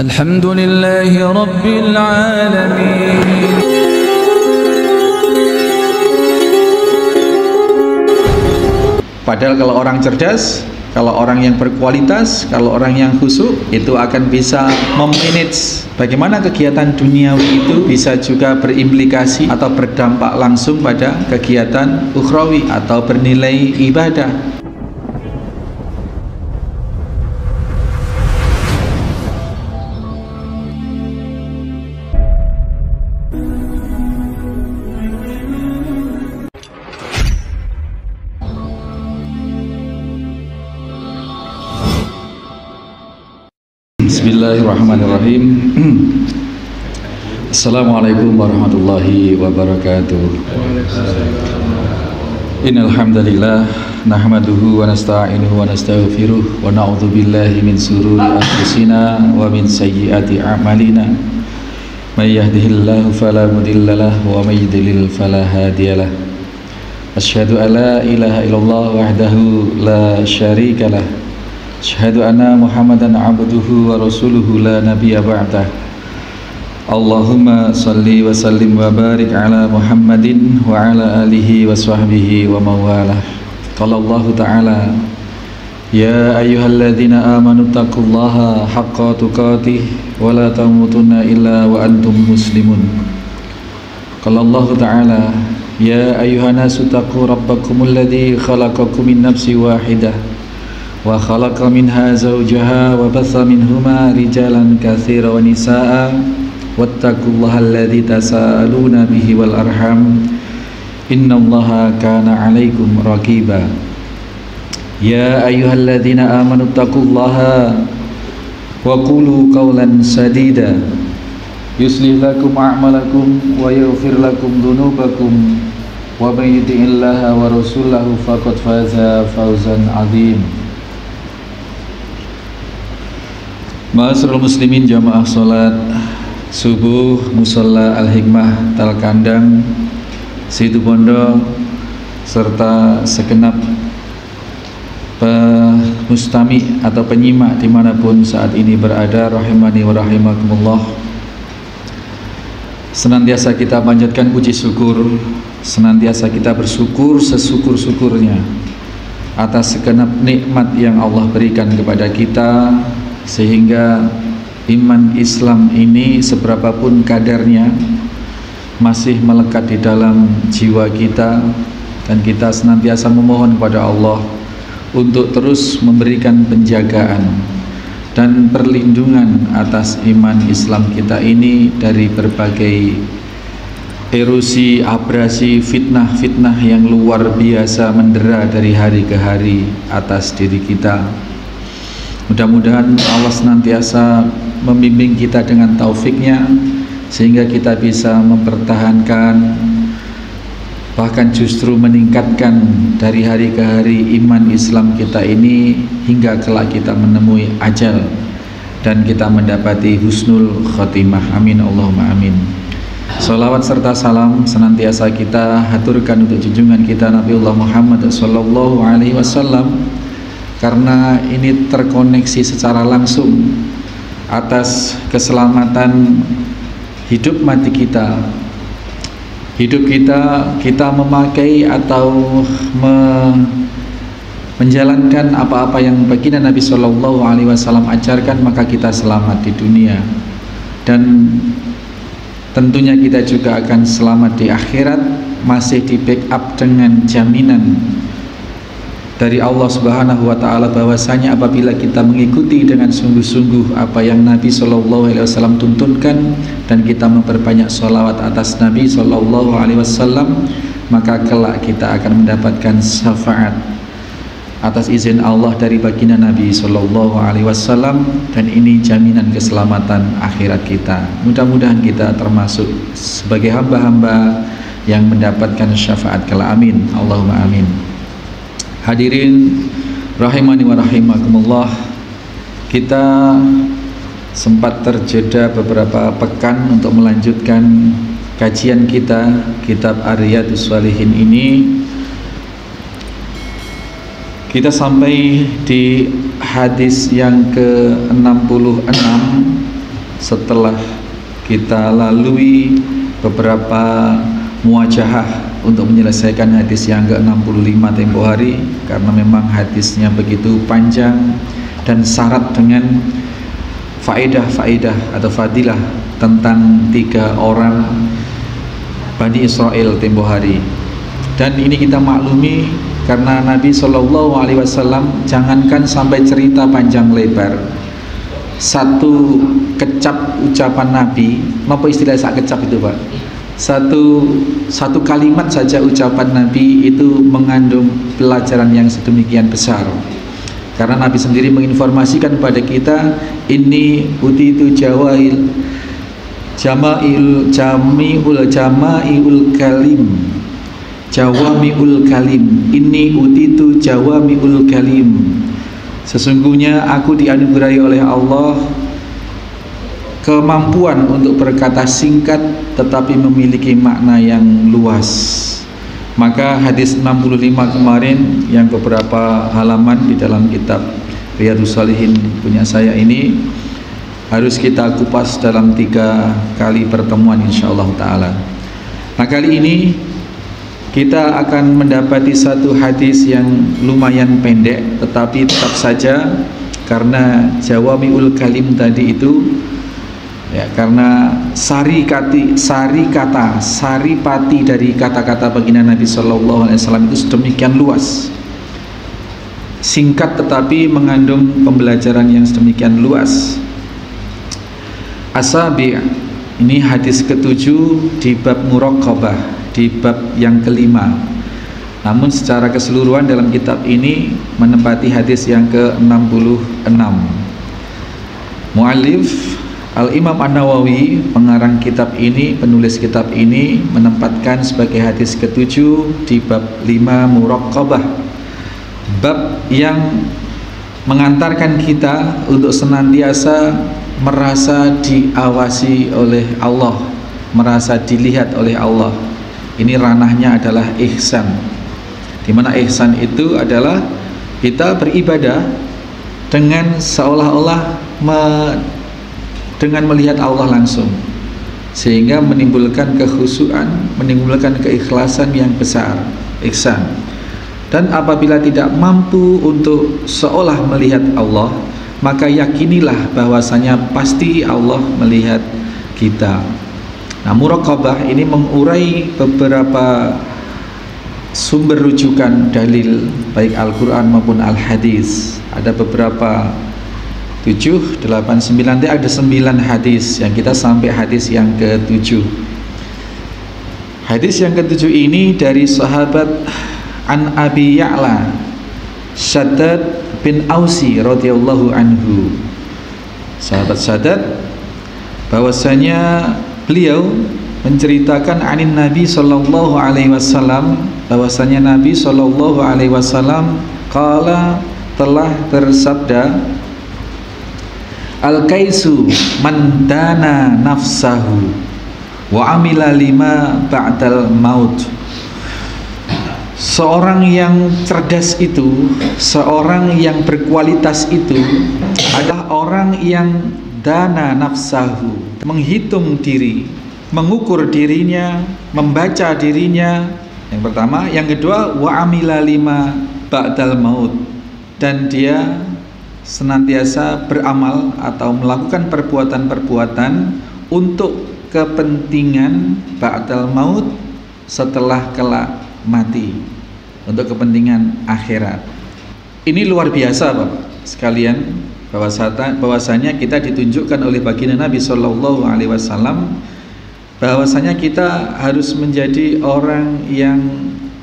Alhamdulillahi Rabbil Alamin. Padahal kalau orang cerdas, kalau orang yang berkualitas, kalau orang yang khusyuk, itu akan bisa memanage bagaimana kegiatan duniawi itu bisa juga berimplikasi atau berdampak langsung pada kegiatan ukhrawi atau bernilai ibadah. Bismillahirrahmanirrahim. Assalamualaikum warahmatullahi wabarakatuh. Innal hamdalillah nahmaduhu wa nasta'inuhu wa nastaghfiruh wa na'udzu billahi min shururi anfusina wa min sayyiati a'malina. May yahdihillahu fala mudhillalah wa may yudlil fala hadiyalah. Asyhadu an la ilaha illallah wahdahu la syarikalah. Asyhadu anna Muhammadan abduhu wa rasuluhu la nabiyya ba'dah. Allahumma salli wa sallim wa barik ala Muhammadin wa ala alihi wa sahbihi wa mawalah. Qala Allah ta'ala, ya ayyuhalladzina amanu taqullaha haqqa tuqatih wa la tamutunna illa wa antum muslimun. Qala Allah ta'ala, ya ayyuhannasu taqu rabbakumul ladzi khalaqakum min nafsin wahidah wa khalaqa minha zawjaha wa batha minhuma rijalan katsira wa nisaa wattaqullaha alladzi tasaaluna bihi wal arham innallaha kana 'alaikum raqiba. Ya ayyuhalladzina amanu taqullaha wa qulu qawlan sadida yuslih lakum a'malakum wa yaghfir lakum dhunubakum wa may yuti'illaha wa rasulahu faqad faza fawzan 'adzim. Ma'asyiral muslimin, jamaah salat subuh Musholla Al-Hikmah Talkandang Situbondo serta segenap mustami atau penyimak dimanapun saat ini berada, rahimani wa rahimakumullah. Senantiasa kita panjatkan puji syukur, senantiasa kita bersyukur sesyukur-syukurnya atas segenap nikmat yang Allah berikan kepada kita, sehingga iman Islam ini seberapapun kadarnya masih melekat di dalam jiwa kita, dan kita senantiasa memohon kepada Allah untuk terus memberikan penjagaan dan perlindungan atas iman Islam kita ini dari berbagai erosi, abrasi, fitnah-fitnah yang luar biasa mendera dari hari ke hari atas diri kita. Mudah-mudahan Allah senantiasa membimbing kita dengan taufiknya sehingga kita bisa mempertahankan, bahkan justru meningkatkan dari hari ke hari iman Islam kita ini hingga kelak kita menemui ajal dan kita mendapati husnul khotimah. Amin Allahumma amin. Salawat serta salam senantiasa kita haturkan untuk junjungan kita Nabiullah Muhammad sallallahu alaihi wasallam, karena ini terkoneksi secara langsung atas keselamatan hidup mati kita. Hidup kita memakai atau menjalankan apa-apa yang baginda Nabi Shallallahu Alaihi Wasallam ajarkan, maka kita selamat di dunia, dan tentunya kita juga akan selamat di akhirat, masih di backup dengan jaminan dari Allah Subhanahu wa Ta'ala bahwasanya apabila kita mengikuti dengan sungguh-sungguh apa yang Nabi Shallallahu Alaihi Wasallam tuntunkan dan kita memperbanyak sholawat atas Nabi Shallallahu Alaihi Wasallam, maka kelak kita akan mendapatkan syafaat atas izin Allah dari baginda Nabi Shallallahu Alaihi Wasallam, dan ini jaminan keselamatan akhirat kita. Mudah-mudahan kita termasuk sebagai hamba-hamba yang mendapatkan syafaat kelak. Amin Allahumma amin. Hadirin rahimani wa rahimakumullah, kita sempat terjeda beberapa pekan untuk melanjutkan kajian kita kitab Ar-Riyadhus Shalihin ini. Kita sampai di hadis yang ke-66 setelah kita lalui beberapa muwajahah untuk menyelesaikan hadis yang ke-65 tempo hari, karena memang hadisnya begitu panjang dan syarat dengan faedah-faedah atau fadilah tentang 3 orang Bani Israel tempo hari. Dan ini kita maklumi karena Nabi SAW jangankan sampai cerita panjang lebar, satu kecap ucapan Nabi, apa istilah sak kecap itu Pak? Satu kalimat saja ucapan Nabi itu mengandung pelajaran yang sedemikian besar. Karena Nabi sendiri menginformasikan kepada kita, ini utitu jamiul kalim, jawamiul kalim, ini utitu jawamiul kalim. Sesungguhnya aku dianugerahi oleh Allah kemampuan untuk berkata singkat tetapi memiliki makna yang luas. Maka hadis 65 kemarin yang beberapa halaman di dalam kitab Riyadhus Shalihin punya saya ini harus kita kupas dalam 3 kali pertemuan insyaallah ta'ala. Nah, kali ini kita akan mendapati satu hadis yang lumayan pendek, tetapi tetap saja karena jawamiul kalim tadi itu ya, karena saripati dari kata-kata baginda Nabi SAW itu sedemikian luas, singkat tetapi mengandung pembelajaran yang sedemikian luas. Asabi' ini hadis ke-7 di bab muraqabah, di bab yang ke-5. Namun secara keseluruhan dalam kitab ini menempati hadis yang ke-66. Mu'allif Al-Imam An-Nawawi, pengarang kitab ini, penulis kitab ini, menempatkan sebagai hadis ke-7 di bab 5 muraqabah, bab yang mengantarkan kita untuk senantiasa merasa diawasi oleh Allah, merasa dilihat oleh Allah. Ini ranahnya adalah ihsan, dimana ihsan itu adalah kita beribadah dengan seolah-olah dengan melihat Allah langsung, sehingga menimbulkan kekhusyuan, menimbulkan keikhlasan yang besar, ihsan. Dan apabila tidak mampu untuk seolah melihat Allah, maka yakinilah bahwasanya pasti Allah melihat kita. Nah, muraqabah ini mengurai beberapa sumber rujukan dalil baik Al-Quran maupun Al-Hadis. Ada beberapa 7, 8, 9, nanti ada 9 hadis yang kita sampai hadis yang ke-7. Hadis yang ke-7 ini dari sahabat An Abi Ya'la Shaddad bin Ausi radhiyallahu anhu. Sahabat Shaddad bahwasanya beliau menceritakan anin Nabi sallallahu alaihi wasallam, bahwasanya Nabi sallallahu alaihi wasallam qala, telah bersabda, al-kaisu man dana nafsahu wa amila lima ba'dal maut. Seorang yang cerdas itu, seorang yang berkualitas itu adalah orang yang dana nafsahu, menghitung diri, mengukur dirinya, membaca dirinya. Yang pertama, yang kedua, wa amila lima ba'dal maut, dan dia senantiasa beramal atau melakukan perbuatan-perbuatan untuk kepentingan ba'dal maut, setelah kelak mati, untuk kepentingan akhirat. Ini luar biasa Bapak sekalian, bahwasanya kita ditunjukkan oleh baginda Nabi sallallahu alaihi wasallam bahwasanya kita harus menjadi orang yang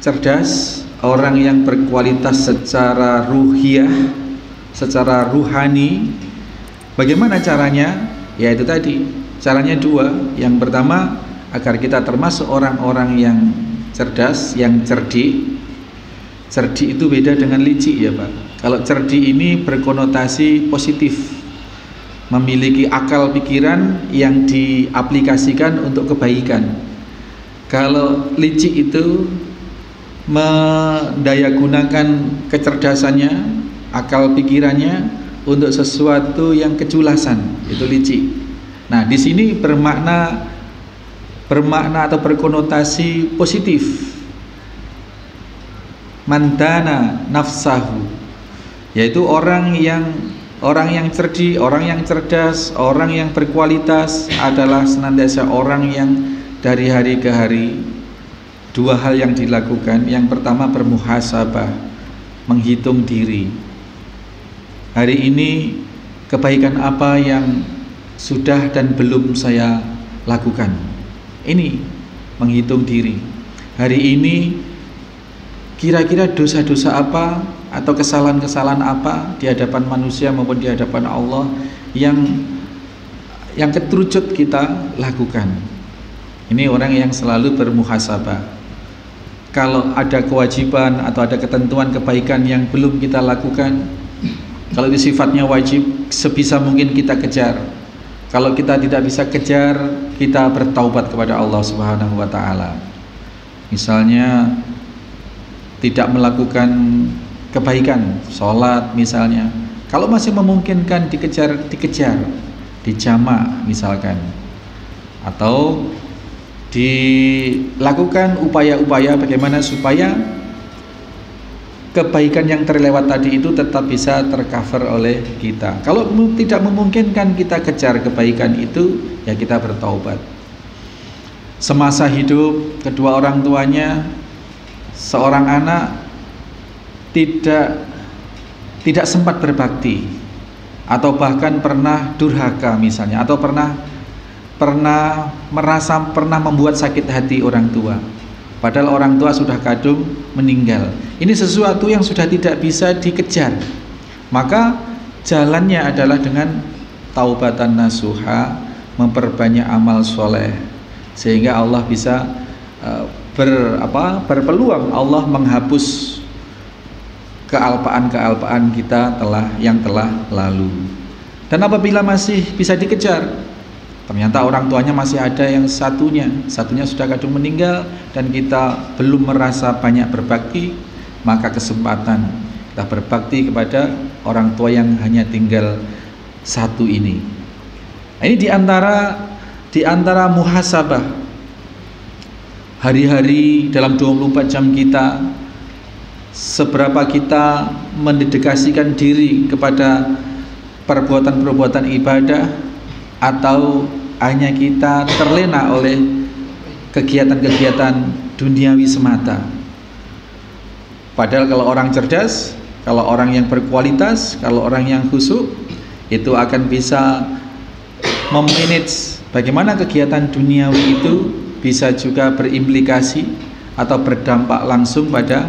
cerdas, orang yang berkualitas secara ruhiyah, secara ruhani. Bagaimana caranya? Ya itu tadi, caranya 2. Yang pertama, agar kita termasuk orang-orang yang cerdas, yang cerdik. Cerdik itu beda dengan licik ya Pak. Kalau cerdik ini berkonotasi positif, memiliki akal pikiran yang diaplikasikan untuk kebaikan. Kalau licik itu mendayagunakan kecerdasannya, akal pikirannya untuk sesuatu yang kejulasan, itu licik. Nah, di sini bermakna atau berkonotasi positif. Mandana nafsahu, yaitu orang yang cerdik, orang yang cerdas, orang yang berkualitas adalah senantiasa orang yang dari hari ke hari dua hal yang dilakukan. Yang pertama bermuhasabah, menghitung diri. Hari ini kebaikan apa yang sudah dan belum saya lakukan. Ini menghitung diri. Hari ini kira-kira dosa-dosa apa atau kesalahan-kesalahan apa di hadapan manusia maupun di hadapan Allah yang keterucut kita lakukan. Ini orang yang selalu bermuhasabah. Kalau ada kewajiban atau ada ketentuan kebaikan yang belum kita lakukan, kalau itu sifatnya wajib, sebisa mungkin kita kejar. Kalau kita tidak bisa kejar, kita bertaubat kepada Allah Subhanahu wa taala. Misalnya tidak melakukan kebaikan, sholat misalnya, kalau masih memungkinkan dikejar, dijamak misalkan, atau dilakukan upaya-upaya bagaimana supaya kebaikan yang terlewat tadi itu tetap bisa tercover oleh kita. Kalau tidak memungkinkan kita kejar kebaikan itu, ya kita bertaubat. Semasa hidup kedua orang tuanya, seorang anak tidak sempat berbakti, atau bahkan pernah durhaka misalnya, atau pernah membuat sakit hati orang tua, padahal orang tua sudah kadung meninggal. Ini sesuatu yang sudah tidak bisa dikejar, maka jalannya adalah dengan taubatan nasuha, memperbanyak amal soleh, sehingga Allah bisa berpeluang Allah menghapus kealpaan kita yang telah lalu. Dan apabila masih bisa dikejar, ternyata orang tuanya masih ada yang satunya sudah kadung meninggal dan kita belum merasa banyak berbakti, maka kesempatan kita berbakti kepada orang tua yang hanya tinggal satu ini. Ini diantara muhasabah hari-hari dalam 24 jam kita, seberapa kita mendedikasikan diri kepada perbuatan-perbuatan ibadah, atau hanya kita terlena oleh kegiatan-kegiatan duniawi semata. Padahal kalau orang cerdas, kalau orang yang berkualitas, kalau orang yang khusyuk, itu akan bisa memanage bagaimana kegiatan duniawi itu bisa juga berimplikasi atau berdampak langsung pada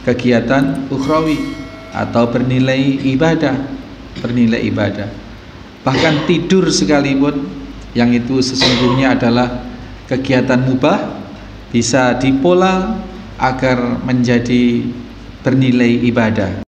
kegiatan ukhrawi atau bernilai ibadah. Bahkan tidur sekalipun, yang itu sesungguhnya adalah kegiatan mubah, bisa dipola agar menjadi bernilai ibadah.